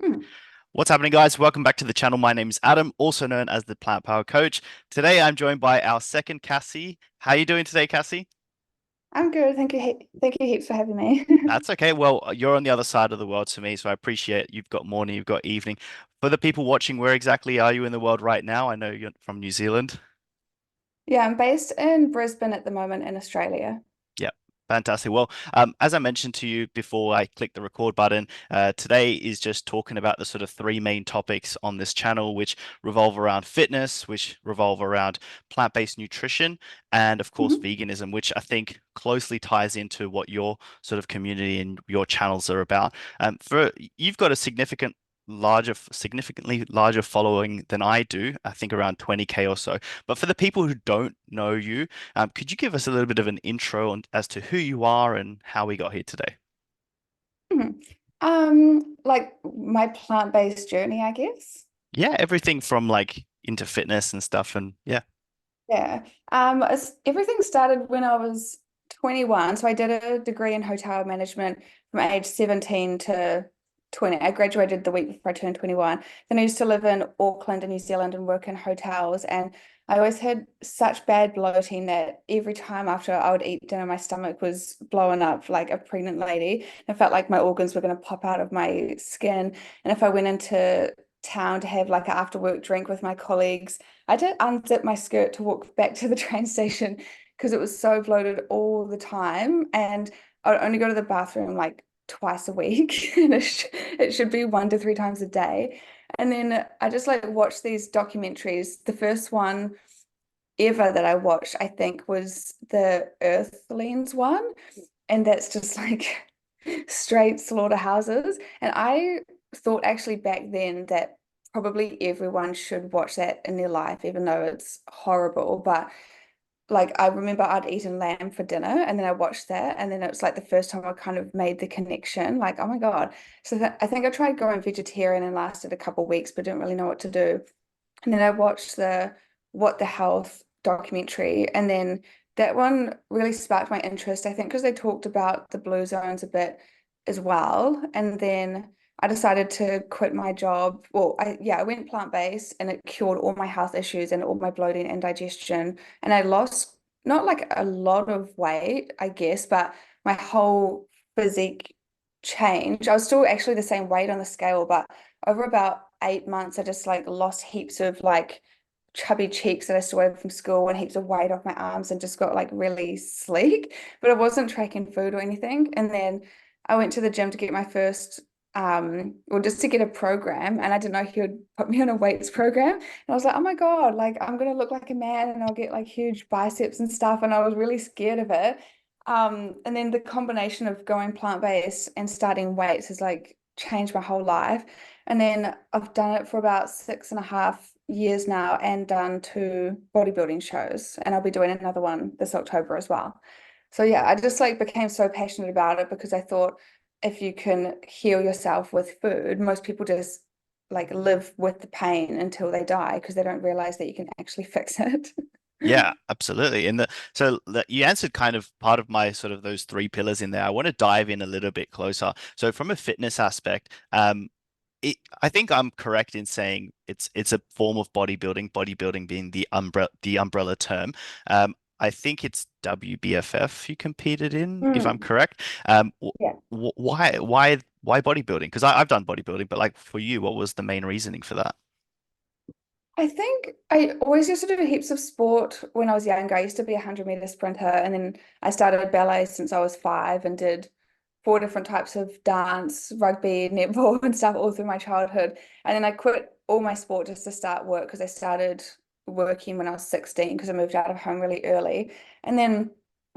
Hmm. What's happening, guys? Welcome back to the channel. My name is Adam, also known as the Plant Power Coach. Today, I'm joined by our second Cassie. How are you doing today, Cassie? I'm good. Thank you. Thank you heaps for having me. That's okay. Well, you're on the other side of the world to me, so I appreciate you've got morning, you've got evening. For the people watching, where exactly are you in the world right now? I know you're from New Zealand. Yeah, I'm based in Brisbane at the moment in Australia. Yeah, fantastic. Well, as I mentioned to you before I click the record button, today is just talking about the sort of three main topics on this channel, which revolve around fitness, which revolve around plant-based nutrition, and of course, Mhm. veganism, which I think closely ties into what your sort of community and your channels are about. For you've got a significantly larger following than I do, I think around 20K or so. But for the people who don't know you, could you give us a little bit of an intro as to who you are and how we got here today? Mhm. Like my plant-based journey, I guess. Yeah, everything from like into fitness and stuff, and yeah. Yeah. Everything started when I was 21. So I did a degree in hotel management from age 17 to 20. I graduated the week before I turned 21. Then I used to live in Auckland in New Zealand and work in hotels. And I always had such bad bloating that every time after I would eat dinner, my stomach was blowing up like a pregnant lady. I felt like my organs were going to pop out of my skin. And if I went into town to have like an after work drink with my colleagues, I did unzip my skirt to walk back to the train station because it was so bloated all the time. And I'd only go to the bathroom like twice a week, and it should be 1 to 3 times a day. And then I just like watched these documentaries. The first one ever that I watched, I think, was the Earthlings one. And that's just like straight slaughterhouses. And I thought actually back then that probably everyone should watch that in their life, even though it's horrible. But like I remember I'd eaten lamb for dinner and then I watched that and then it was like the first time I kind of made the connection, like, oh my God. So I think I tried going vegetarian and lasted a couple of weeks, but didn't really know what to do. And then I watched the What the Health documentary, and then that one really sparked my interest, I think, because they talked about the blue zones a bit as well. And then I decided to quit my job. Well, I went plant-based and it cured all my health issues and all my bloating and digestion. And I lost not like a lot of weight, I guess, but my whole physique changed. I was still actually the same weight on the scale, but over about 8 months, I just like lost heaps of like chubby cheeks that I still had from school and heaps of weight off my arms and just got like really sleek. But I wasn't tracking food or anything. And then I went to the gym to get my first or just to get a program, and I didn't know he would put me on a weights program. And I was like, oh my God, like I'm gonna look like a man and I'll get like huge biceps and stuff. And I was really scared of it. And then the combination of going plant-based and starting weights has like changed my whole life. And then I've done it for about 6.5 years now and done two bodybuilding shows. And I'll be doing another one this October as well. So yeah, I just like became so passionate about it because I thought if you can heal yourself with food, most people just like live with the pain until they die because they don't realize that you can actually fix it. Yeah, absolutely. You answered kind of part of my sort of those three pillars in there. I want to dive in a little bit closer. So from a fitness aspect, I think I'm correct in saying it's a form of bodybuilding, bodybuilding being the umbrella term. I think it's WBFF you competed in, if I'm Mm, correct. yeah. Why bodybuilding? Because I've done bodybuilding, but like for you, what was the main reasoning for that? I think I always used to do heaps of sport when I was younger. I used to be a 100-meter sprinter, and then I started ballet since I was 5 and did 4 different types of dance, rugby, netball, and stuff all through my childhood. And then I quit all my sport just to start work because I started working when I was 16 because I moved out of home really early. And then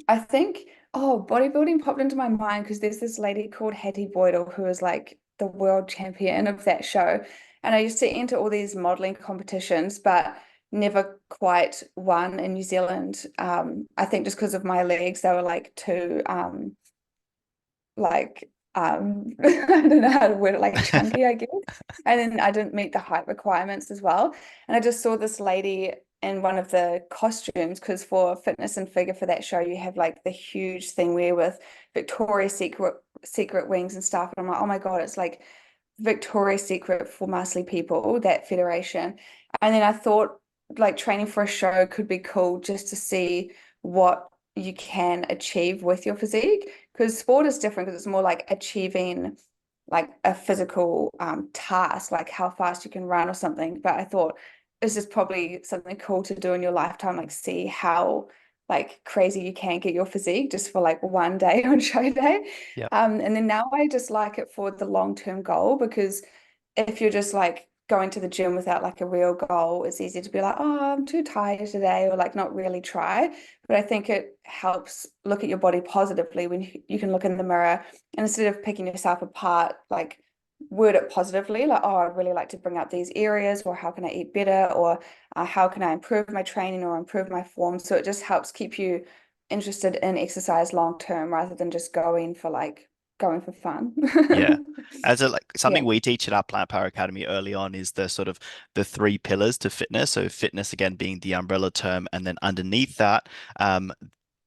I think, oh, bodybuilding popped into my mind because there's this lady called Hattie Boydell who is like the world champion of that show. And I used to enter all these modeling competitions, but never quite won in New Zealand. I think just because of my legs, they were like too I don't know how to word it, like chunky, I guess. And then I didn't meet the height requirements as well. And I just saw this lady in one of the costumes because for fitness and figure for that show, you have like the huge thing where with Victoria's Secret wings and stuff. And I'm like, oh my God, it's like Victoria's Secret for muscly people, that federation. And then I thought like training for a show could be cool just to see what you can achieve with your physique. Because sport is different because it's more like achieving like a physical task, like how fast you can run or something. But I thought this is probably something cool to do in your lifetime, like see how like crazy you can get your physique just for like one day on show day. Yeah. And then now I just like it for the long-term goal because if you're just like going to the gym without like a real goal, it's easy to be like, oh, I'm too tired today, or like not really try. But I think it helps look at your body positively when you can look in the mirror and instead of picking yourself apart, like word it positively, like, oh, I'd really like to bring up these areas, or how can I eat better, or how can I improve my training or improve my form. So it just helps keep you interested in exercise long term rather than just going for fun. Yeah. As a like Yeah. something we teach at our Plant Power Academy early on is the sort of the three pillars to fitness. So fitness again being the umbrella term, and then underneath that, um,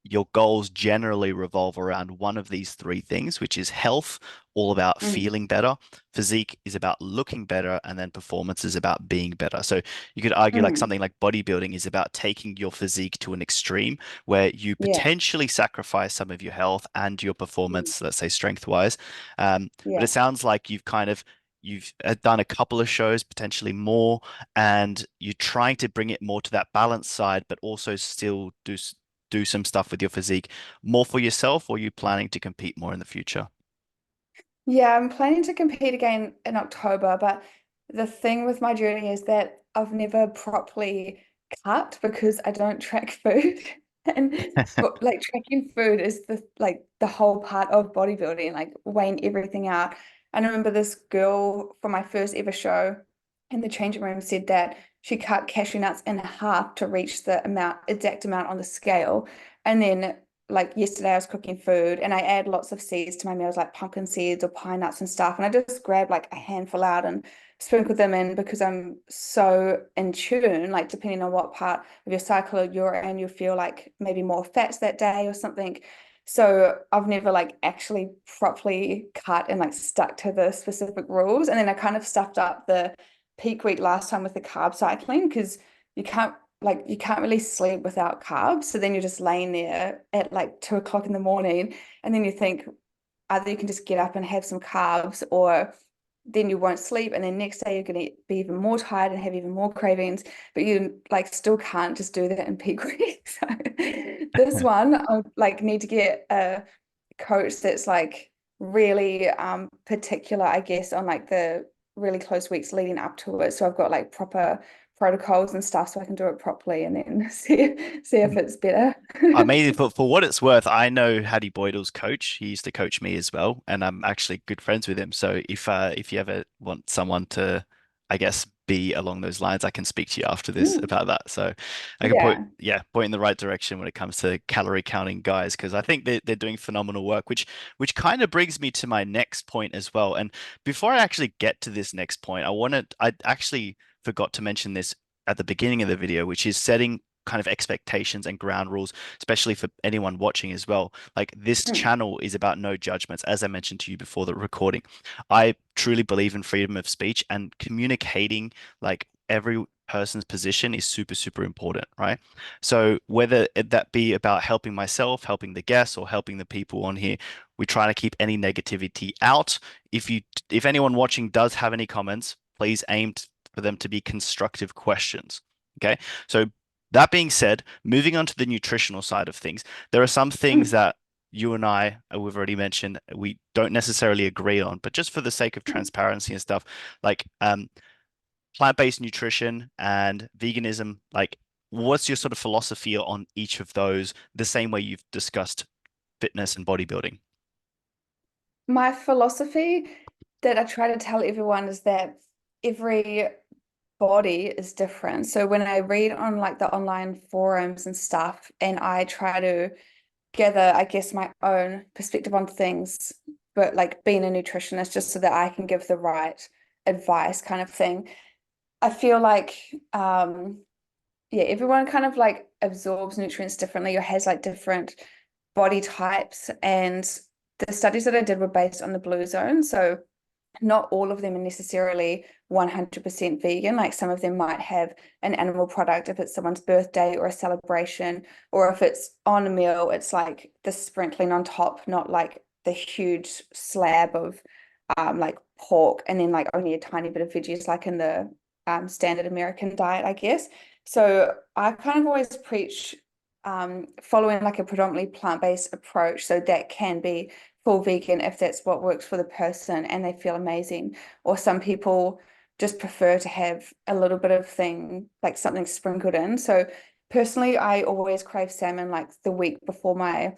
your goals generally revolve around one of these three things, which is health, all about Mm. feeling better. Physique is about looking better, and then performance is about being better. So you could argue like Mm. something like bodybuilding is about taking your physique to an extreme where you Yeah. potentially sacrifice some of your health and your Mm. performance, let's say strength wise. But it Yeah. sounds like you've done a couple of shows, potentially more, and you're trying to bring it more to that balance side, but also still do some stuff with your physique more for yourself, or are you planning to compete more in the future? Yeah, I'm planning to compete again in October, but the thing with my journey is that I've never properly cut because I don't track food. And but like tracking food is the whole part of bodybuilding, like weighing everything out. And I remember this girl for my first ever show in the changing room said that she cut cashew nuts in half to reach the exact amount on the scale. And then like yesterday I was cooking food and I add lots of seeds to my meals like pumpkin seeds or pine nuts and stuff. And I just grabbed like a handful out and sprinkled them in because I'm so in tune, like depending on what part of your cycle you're in, you feel like maybe more fats that day or something. So I've never like actually properly cut and like stuck to the specific rules. And then I kind of stuffed up the peak week last time with the carb cycling because you can't you can't really sleep without carbs. So then you're just laying there at like 2 o'clock in the morning, and then you think either you can just get up and have some carbs, or then you won't sleep, and then next day you're going to be even more tired and have even more cravings. But you like still can't just do that in peak week. So this one, I like need to get a coach that's like really particular, I guess, on like the really close weeks leading up to it. So I've got like proper protocols and stuff so I can do it properly and then see if it's better. Amazing. For what it's worth, I know Hattie Boydle's coach. He used to coach me as well, and I'm actually good friends with him. So if you ever want someone to, I guess, be along those lines, I can speak to you after this Mm. about that. So I can Yeah. point in the right direction when it comes to calorie counting guys, because I think they're doing phenomenal work, which kind of brings me to my next point as well. And before I actually get to this next point, I actually forgot to mention this at the beginning of the video, which is setting kind of expectations and ground rules, especially for anyone watching as well. Like this Mm. channel is about no judgments, as I mentioned to you before the recording. I truly believe in freedom of speech, and communicating like every person's position is super, super important, right? So whether that be about helping myself, helping the guests, or helping the people on here, we try to keep any negativity out. If anyone watching does have any comments, please for them to be constructive questions. Okay. So that being said, moving on to the nutritional side of things, there are some things Mm. that you and I, we've already mentioned, we don't necessarily agree on, but just for the sake of Mm. transparency and stuff, like plant-based nutrition and veganism, like what's your sort of philosophy on each of those, the same way you've discussed fitness and bodybuilding? My philosophy that I try to tell everyone is that every body is different. So when I read on like the online forums and stuff, and I try to gather, I guess, my own perspective on things, but like being a nutritionist just so that I can give the right advice kind of thing. I feel like yeah, everyone kind of like absorbs nutrients differently or has like different body types. And the studies that I did were based on the blue zone. So not all of them are necessarily 100% vegan. Like some of them might have an animal product if it's someone's birthday or a celebration, or if it's on a meal, it's like the sprinkling on top, not like the huge slab of like pork and then like only a tiny bit of veggies, like in the standard American diet, I guess. So I kind of always preach following like a predominantly plant-based approach. So that can be full vegan if that's what works for the person and they feel amazing. Or some people just prefer to have a little bit of thing, like something sprinkled in. So personally, I always crave salmon like the week before my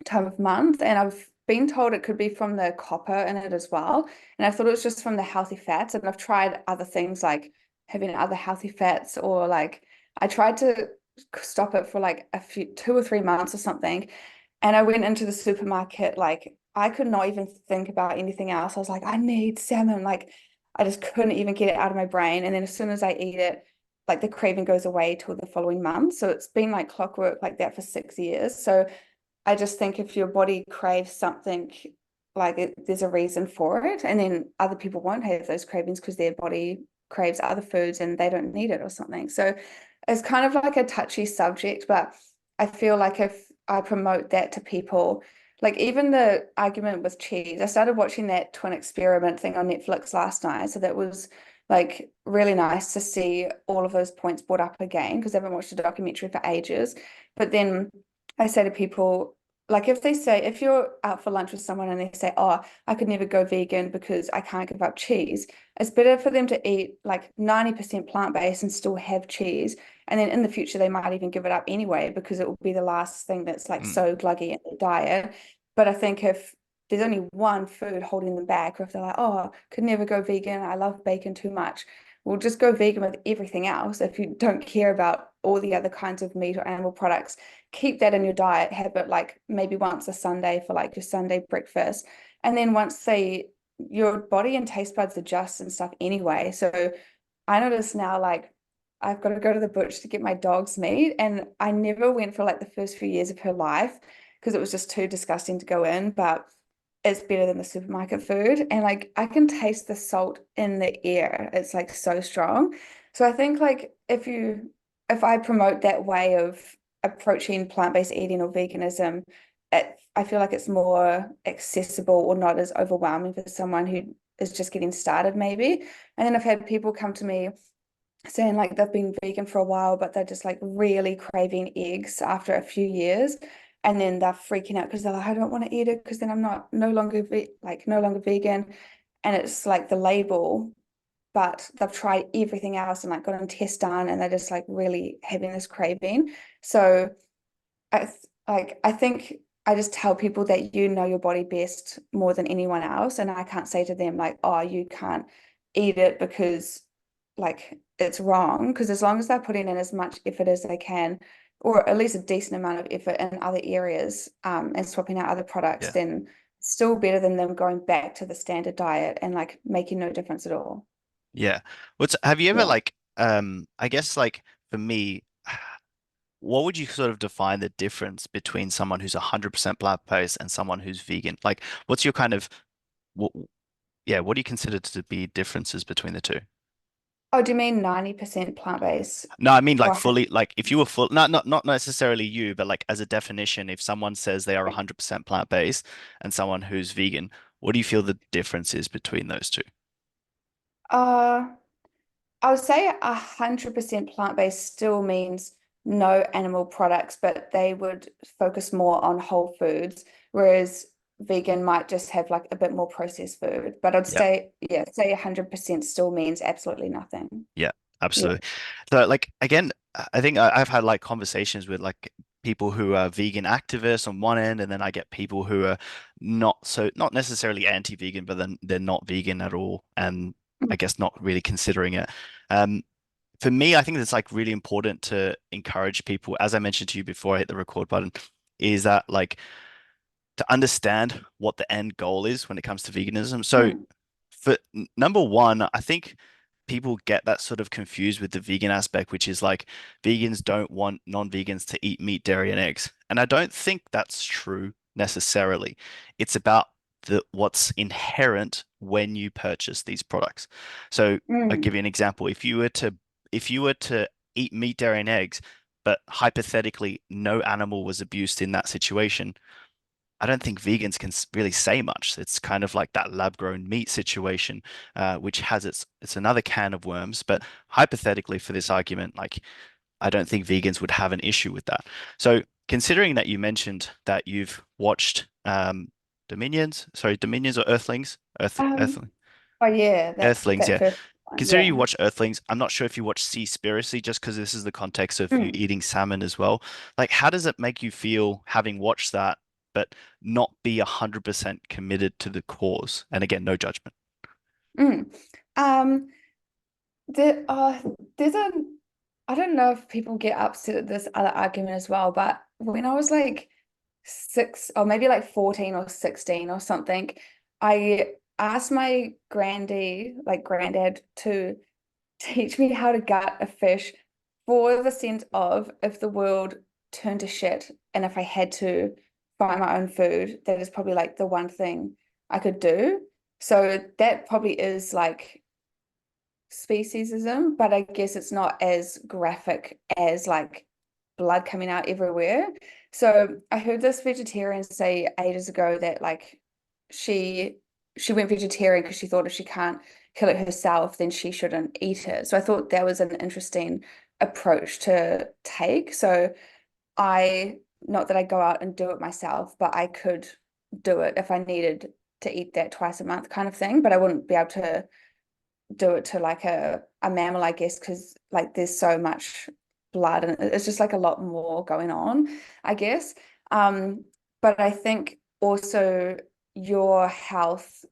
time of month, and I've been told it could be from the copper in it as well. And I thought it was just from the healthy fats. And I've tried other things like having other healthy fats, or like I tried to stop it for like a few 2 or 3 months or something. And I went into the supermarket, like I could not even think about anything else. I was like, I need salmon. Like I just couldn't even get it out of my brain. And then as soon as I eat it, like the craving goes away till the following month. So it's been like clockwork like that for 6 years. So I just think if your body craves something, like there's a reason for it. And then other people won't have those cravings because their body craves other foods and they don't need it or something. So it's kind of like a touchy subject, but I feel like if I promote that to people, like even the argument with cheese, I started watching that twin experiment thing on Netflix last night. So that was like really nice to see all of those points brought up again because I haven't watched a documentary for ages. But then I say to people, like if they say, if you're out for lunch with someone and they say, oh, I could never go vegan because I can't give up cheese, it's better for them to eat like 90% plant-based and still have cheese. And then in the future, they might even give it up anyway because it will be the last thing that's like Mm. so gluggy in their diet. But I think if there's only one food holding them back, or if they're like, oh, could never go vegan, I love bacon too much, we'll just go vegan with everything else. If you don't care about all the other kinds of meat or animal products, keep that in your diet, have it like maybe once a Sunday for like your Sunday breakfast. And then once your body and taste buds adjust and stuff anyway. So I notice now, like, I've got to go to the butcher to get my dog's meat. And I never went for like the first few years of her life because it was just too disgusting to go in. But it's better than the supermarket food. And like, I can taste the salt in the air. It's like so strong. So I think like if I promote that way of approaching plant-based eating or veganism, I feel like it's more accessible or not as overwhelming for someone who is just getting started, maybe. And then I've had people come to me saying like they've been vegan for a while, but they're just like really craving eggs after a few years. And then they're freaking out because they're like, I don't want to eat it because then I'm not no longer no longer vegan. And it's like the label, but they've tried everything else and like gotten tests done and they're just like really having this craving. So I think I just tell people that you know your body best more than anyone else, and I can't say to them like, oh, you can't eat it because like it's wrong. Because as long as they're putting in as much effort as they can, or at least a decent amount of effort in other areas, and swapping out other products, Yeah. then still better than them going back to the standard diet and like making no difference at all. Yeah. Have you ever Yeah. like I guess like for me, what would you sort of define the difference between someone who's 100% plant-based and someone who's vegan? Like what's your kind of what yeah, what do you consider to be differences between the two? Oh, do you mean 90% plant-based No, I mean or like 100? fully like if you were full not necessarily you, but like as a definition, if someone says they are 100% plant-based and someone who's vegan, what do you feel the difference is between those two? Uh, I would say 100% plant-based still means no animal products, but they would focus more on whole foods, whereas vegan might just have like a bit more processed food. But I'd Yeah. say, yeah, say 100% still means absolutely nothing. Yeah, Yeah. absolutely. So like again, I think I've had like conversations with like people who are vegan activists on one end, and then I get people who are not necessarily anti-vegan, but then they're not vegan at all, and I guess not really considering it. Um, for me, I think it's like really important to encourage people, as I mentioned to you before I hit the record button, is that like to understand what the end goal is when it comes to veganism. So Mm. for number one, I think people get that sort of confused with the vegan aspect, which is like vegans don't want non-vegans to eat meat, dairy, and eggs. And I don't think that's true necessarily. It's about the what's inherent when you purchase these products. So I'll give Mm. you an example. If you were to eat meat, dairy, and eggs, but hypothetically no animal was abused in that situation, I don't think vegans can really say much. It's kind of like that lab-grown meat situation, which has it's another can of worms. But hypothetically, for this argument, like I don't think vegans would have an issue with that. So considering that you mentioned that you've watched Dominions or Earthlings, Um, oh yeah, that Earthlings, that yeah. first one, Considering you yeah. watch Earthlings, I'm not sure if you watch Seaspiracy, just because this is the context of you Mm. eating salmon as well. Like, how does it make you feel having watched that, but not be 100% committed to the cause? And again, no judgment. Mm. Um, there, there's a, I don't know if people get upset at this other argument as well, but when I was like six or maybe like 14 or 16 or something, I asked my granddad, to teach me how to gut a fish for the sense of if the world turned to shit and if I had to find my own food, that is probably like the one thing I could do. So that probably is like speciesism, but I guess it's not as graphic as like blood coming out everywhere. So I heard this vegetarian say ages ago that like she she went vegetarian because she thought if she can't kill it herself, then she shouldn't eat it. So I thought that was an interesting approach to take. So I, not that I go out and do it myself, but I could do it if I needed to eat that twice a month kind of thing, but I wouldn't be able to do it to like a mammal, I guess, because like there's so much blood and it's just like a lot more going on, I guess. Um, but I think also your health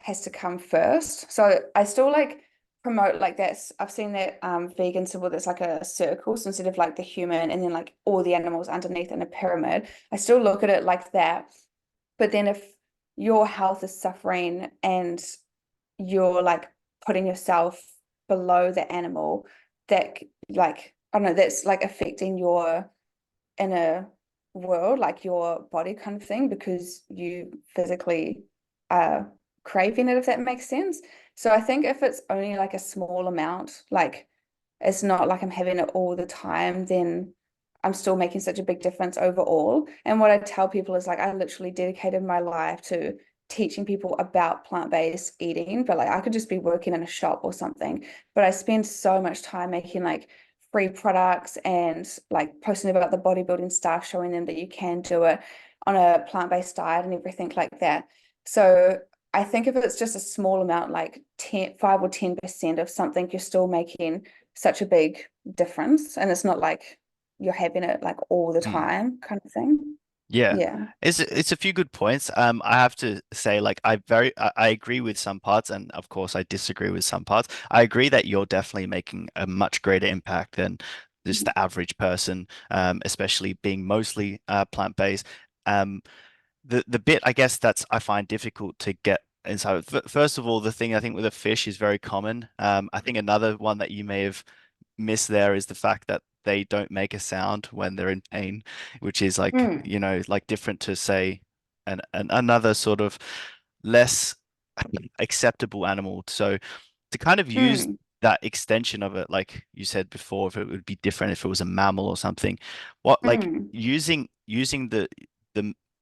has to come first. So I still like promote like that. I've seen that vegan symbol that's like a circle. So instead of like the human and then like all the animals underneath in a pyramid, I still look at it like that. But then if your health is suffering and you're like putting yourself below the animal, that like I don't know, that's like affecting your inner world, like your body kind of thing, because you physically are craving it, if that makes sense. So I think if it's only like a small amount, like it's not like I'm having it all the time, then I'm still making such a big difference overall. And what I tell people is like I literally dedicated my life to teaching people about plant-based eating, but like I could just be working in a shop or something. But I spend so much time making like free products and like posting about the bodybuilding stuff, showing them that you can do it on a plant-based diet and everything like that. So I think if it's just a small amount, like 5 or 10% of something, you're still making such a big difference. And it's not like you're having it like all the Hmm. time kind of thing. Yeah, Yeah. it's a few good points. I have to say, like, I agree with some parts, and of course, I disagree with some parts. I agree that you're definitely making a much greater impact than just the average person, especially being mostly plant-based. Um, the bit I guess that's I find difficult to get. And so, first of all, the thing I think with a fish is very common. I think another one that you may have miss there is the fact that they don't make a sound when they're in pain, which is like, Mm, like different to say an another sort of less acceptable animal. So to kind of use mm, that extension of it, like you said before, if it would be different if it was a mammal or something, what like mm, using the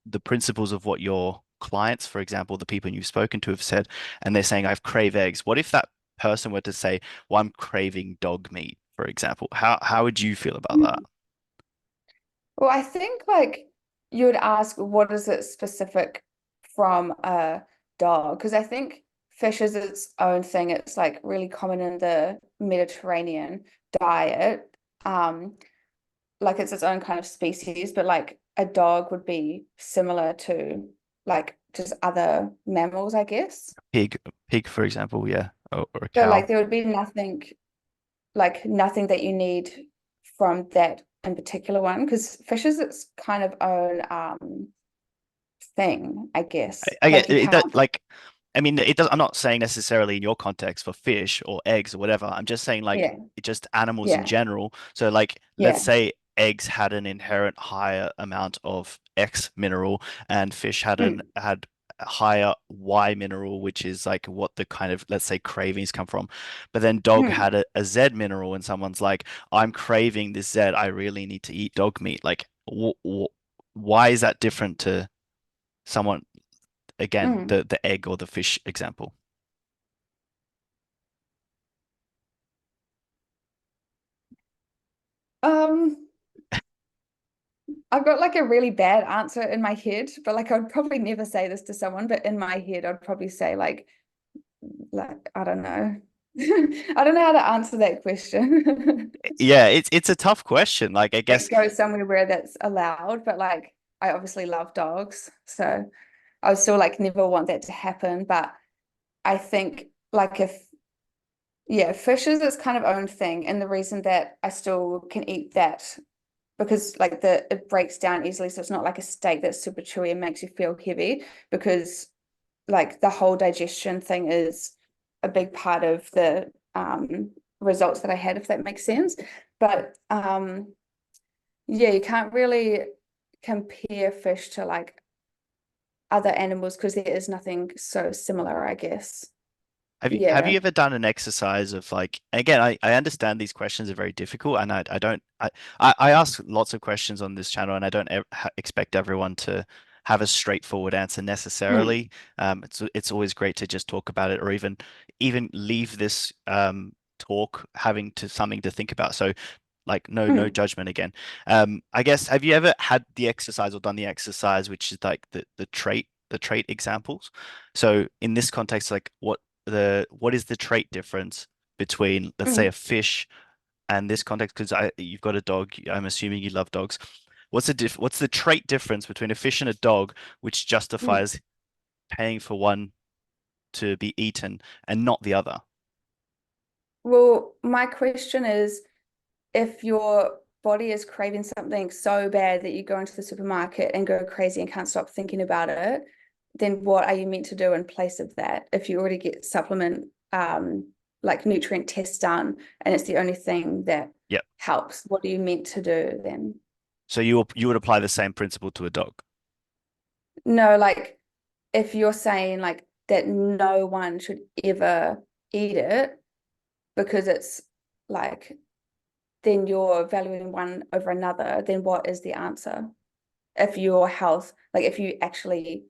the principles of what your clients, for example, the people you've spoken to have said, and they're saying, I've crave eggs. What if that person were to say, well, I'm craving dog meat, for example? How would you feel about that? mm. Well, I think like you would ask, what is it specific from a dog? Because I think fish is its own thing. It's like really common in the Mediterranean diet. Um, like it's its own kind of species, but like a dog would be similar to like just other mammals, I guess. Pig, for example, yeah, or a So like cow. there would be nothing that you need from that in particular one, because fish is its kind of own thing, I guess. I Like get you it, can't, like I mean it does I'm not saying necessarily in your context for fish or eggs or whatever. I'm just saying like yeah, just animals in yeah, general. So like let's yeah. say eggs had an inherent higher amount of X mineral and fish Mm, had higher Y mineral, which is like what the kind of, let's say, cravings come from. But then dog Mm, had a Z mineral, and someone's like, I'm craving this Z. I really need to eat dog meat. Like, why is that different to someone, again, mm. the egg or the fish example? Um, I've got like a really bad answer in my head, but like I'd probably never say this to someone, but in my head I'd probably say like I don't know. I don't know how to answer that question. Yeah, it's a tough question. Like, I guess Like go somewhere where that's allowed, but like I obviously love dogs, so I would still like never want that to happen. But I think like if yeah, fish is its kind of own thing, and the reason that I still can eat that because like it breaks down easily, so it's not like a steak that's super chewy and makes you feel heavy because like the whole digestion thing is a big part of the results that I had, if that makes sense. But yeah, you can't really compare fish to like other animals because there is nothing so similar, I guess. have Yeah. you ever done an exercise of like, again, I understand these questions are very difficult, and I don't I ask lots of questions on this channel, and I don't expect everyone to have a straightforward answer Mm, necessarily. It's always great to just talk about it, or even leave this talk having to something to think about. So like, no mm, judgment again. I guess, have you ever had the exercise or done the exercise which is like the trait examples? So in this context, like, what is the trait difference between, let's say, mm, a fish and this context? Because I you've got a dog. I'm assuming you love dogs. What's the trait difference between a fish and a dog which mm. justifies paying for one to be eaten and not the other? Well, my question is, if your body is craving something so bad that you go into the supermarket and go crazy and can't stop thinking about it, then what are you meant to do in place of that? If you already get supplement like nutrient tests done and it's the only thing that Yep. helps, what are you meant to do then? So you would apply the same principle to a dog. No, like if you're saying like that no one should ever eat it because it's like then you're valuing one over another, then what is the answer? If your health, like if you actually,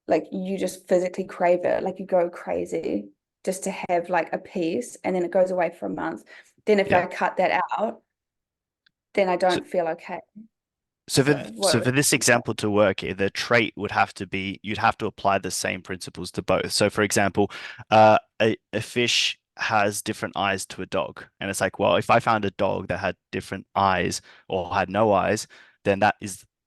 like you just physically crave it, like you go crazy just to have like a piece and then it goes away for a month, then if Yeah. I cut that out, then I So don't feel okay. So for So so what? for this example to work, the trait would have to be, you'd have to apply the same principles to both. So for example, a fish has different eyes to a dog, and it's like, well, if I found a dog that had different eyes or had no eyes, then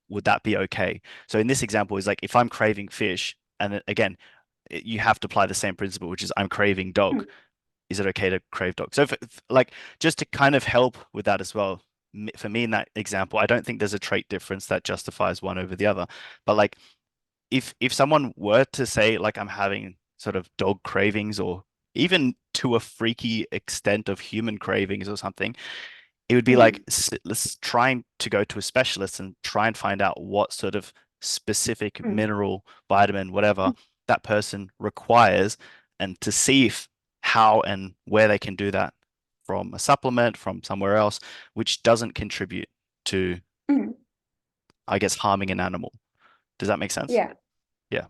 would that be okay? So in this example, is like, if I'm craving fish, and again, you have to apply the same principle, which is I'm craving dog. Is it okay to crave dog? So like, just to kind of help with that as well, for me in that example, I don't think there's a trait difference that justifies one over the other. But like, if someone were to say like, I'm having sort of dog cravings, or even to a freaky extent of human cravings or something, it would be like, Mm, let's trying to go to a specialist and try and find out what sort of specific mm, mineral, vitamin, whatever mm, that person requires, and to see if how and where they can do that from a supplement from somewhere else, which doesn't contribute to, mm. I guess, harming an animal. Does that make sense? Yeah. Yeah.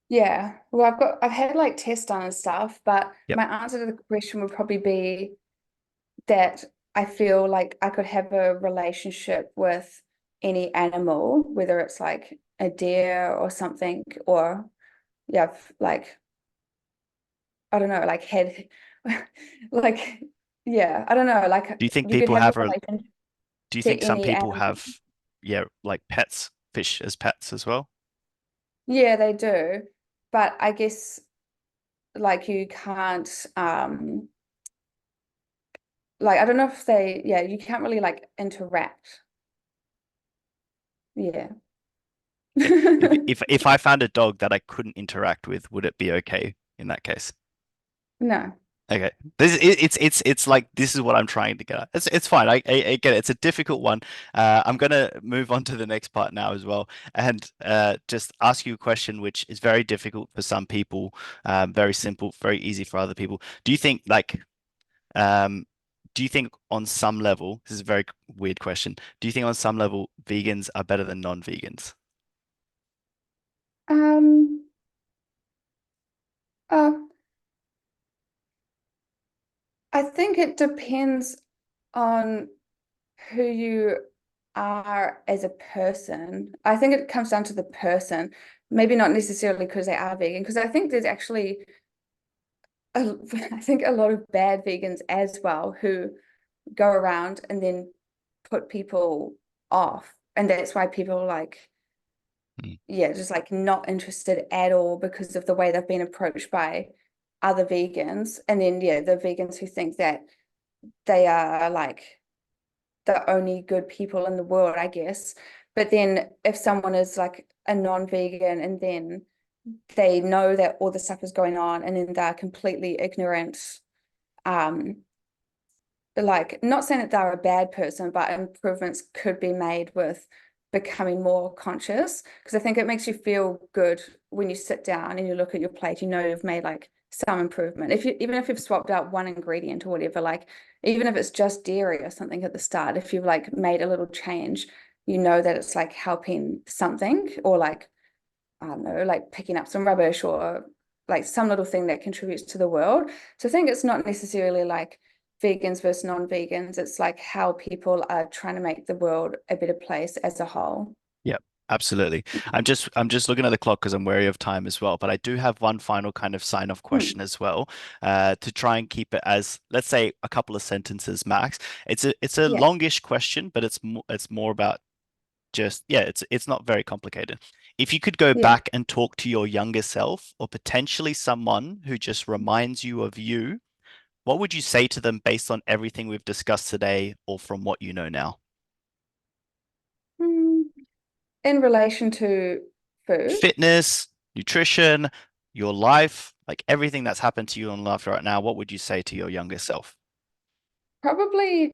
Yeah. Well, I've had like tests done and stuff, but Yep. my answer to the question would probably be that I feel like I could have a relationship with any animal, whether it's like a deer or something, or yeah, like I don't know, like had like yeah, I don't know, Do you like think you could people have a have a, relationship do you to think some any people animal. have, yeah, like pets, fish as pets as well? Yeah, they do. But I guess like you can't like I don't know if they yeah, you can't really like interact. Yeah. Okay. If I found a dog that I couldn't interact with, would it be okay in that case? No. Okay, it's like this is what I'm trying to get at. It's fine. I get it. It's a difficult one. I'm gonna move on to the next part now as well, and just ask you a question which is very difficult for some people, very simple, very easy for other people. Do you think like um, do you think on some level, this is a very weird question. Do you think on some level vegans are better than non-vegans? Um, uh, I think it depends on who you are as a person. I think it comes down to the person, maybe not necessarily because they are vegan, because I think there's actually I think a lot of bad vegans as well who go around and then put people off. And that's why people are like, Mm, yeah, just like not interested at all because of the way they've been approached by other vegans. And then, yeah, the vegans who think that they are like the only good people in the world, I guess. But then if someone is like a non-vegan and then they know that all this stuff is going on and then they're completely ignorant, um, like not saying that they're a bad person, but improvements could be made with becoming more conscious. Because I think it makes you feel good when you sit down and you look at your plate, you know you've made like some improvement. If you even if you've swapped out one ingredient or whatever, like even if it's just dairy or something at the start, if you've like made a little change, you know that it's like helping something, or like I don't know, like picking up some rubbish or like some little thing that contributes to the world. So I think it's not necessarily like vegans versus non-vegans. It's like how people are trying to make the world a better place as a whole. yeah, absolutely. I'm just looking at the clock because I'm wary of time as well. But I do have one final kind of sign-off question Hmm. as well, to try and keep it as, let's say, a couple of sentences max. It's a Yeah. longish question, but it's more about just yeah, it's not very complicated. If you could go Yeah. back and talk to your younger self, or potentially someone who just reminds you of you, what would you say to them based on everything we've discussed today, or from what you know now? Hmm. In relation to food, Fitness, nutrition, your life, like everything that's happened to you in life right now, what would you say to your younger self? probably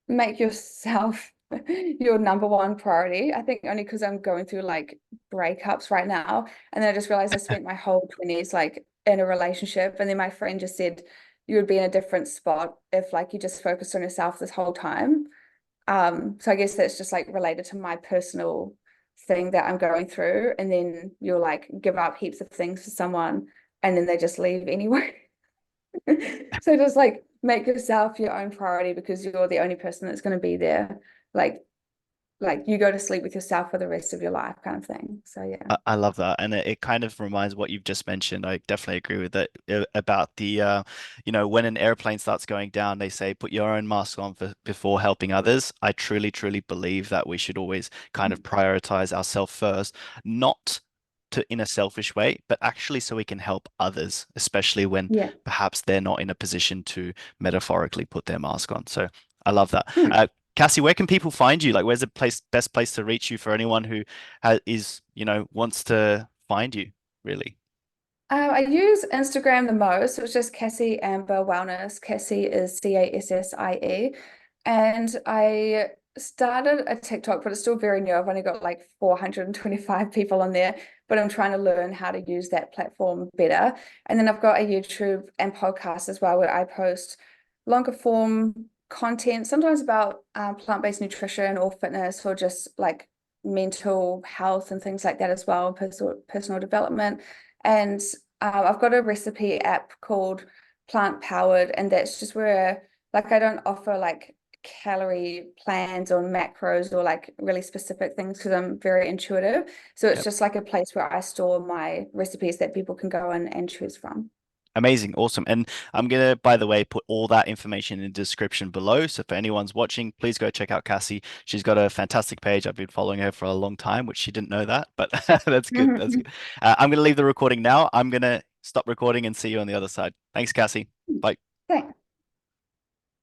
make yourself your number one priority. I think only because I'm going through like breakups right now. And then I just realized I spent my whole 20s like in a relationship. And then my friend just said you would be in a different spot if like you just focused on yourself this whole time. So I guess that's just like related to my personal thing that I'm going through. And then you'll like give up heaps of things for someone and then they just leave anyway. So just like make yourself your own priority because you're the only person that's going to be there. Like like you go to sleep with yourself for the rest of your life kind of thing. So yeah. I love that, and it kind of reminds what you've just mentioned. I definitely agree with that, about the when an airplane starts going down, they say put your own mask on before helping others. I truly, truly believe that we should always kind of prioritize ourselves first, not in a selfish way, but actually so we can help others, especially when Yeah. perhaps they're not in a position to metaphorically put their mask on. So I love that. Hmm. Cassie, where can people find you? Like, where's the best place to reach you for anyone who wants to find you, really? I use Instagram the most. It was just Cassie Amber Wellness. Cassie is Cassie. And I started a TikTok, but it's still very new. I've only got like 425 people on there, but I'm trying to learn how to use that platform better. And then I've got a YouTube and podcast as well, where I post longer form content, sometimes about plant-based nutrition or fitness or just like mental health and things like that as well, personal development. And I've got a recipe app called Plant Powered, and that's just where like I don't offer like calorie plans or macros or like really specific things because I'm very intuitive. So it's Yep. just like a place where I store my recipes that people can go in and choose from. Amazing, awesome. And I'm gonna, by the way, put all that information in the description below. So for anyone's watching, please go check out Cassie. She's got a fantastic page. I've been following her for a long time, which she didn't know that, but that's good. That's good. I'm gonna leave the recording now. I'm gonna stop recording and see you on the other side. Thanks, Cassie. Bye. Thanks.